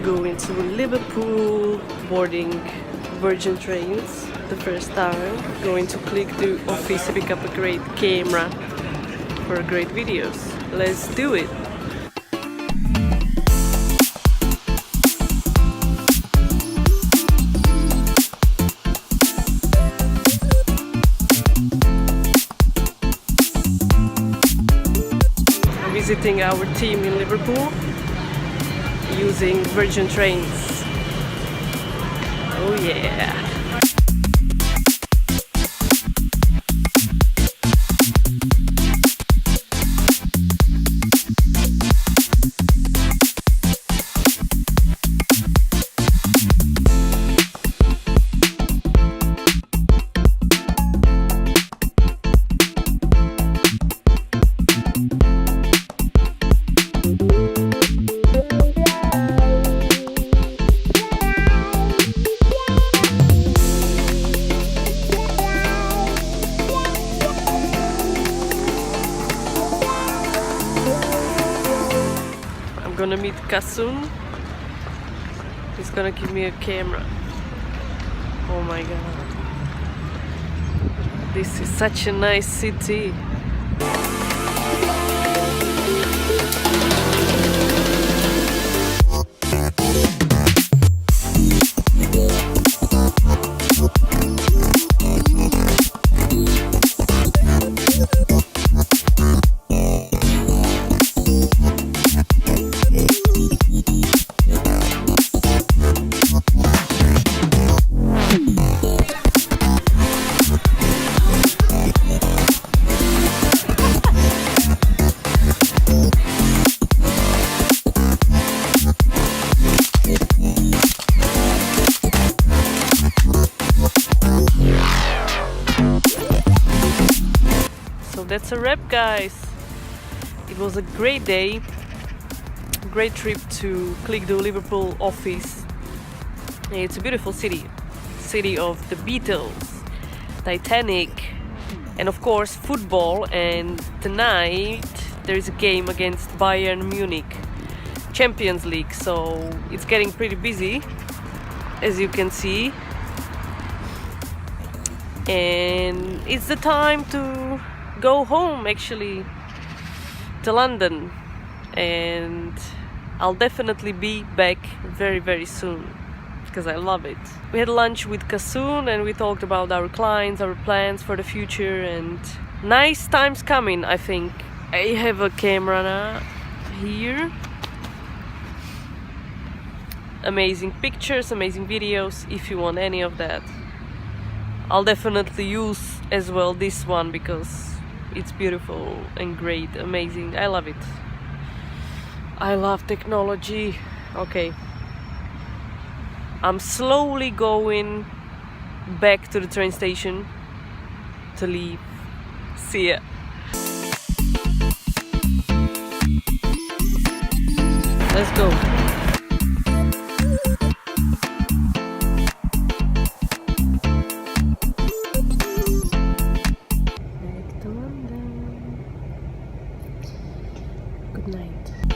going to Liverpool, boarding Virgin trains the first time, going to click the office to pick up a great camera for great videos. Let's do it! I'm visiting our team in Liverpool using Virgin trains. Oh yeah! I'm gonna meet Kasun. He's gonna give me a camera. Oh my god. This is such a nice city. So that's a wrap, guys. It was a great day, great trip to click the Liverpool office. It's a beautiful city, city of the Beatles, Titanic, and of course football. And tonight there is a game against Bayern Munich, Champions League, so it's getting pretty busy, as you can see. And it's the time to go home, actually, to London, and I'll definitely be back very, very soon because I love it. We had lunch with Kasun and we talked about our clients, our plans for the future, and nice times coming, I think. I have a camera now here. Amazing pictures, amazing videos. If you want any of that, I'll definitely use as well this one because it's beautiful and great, amazing. I love it. I love technology. Okay, I'm slowly going back to the train station to leave. See ya. Let's go. Good night.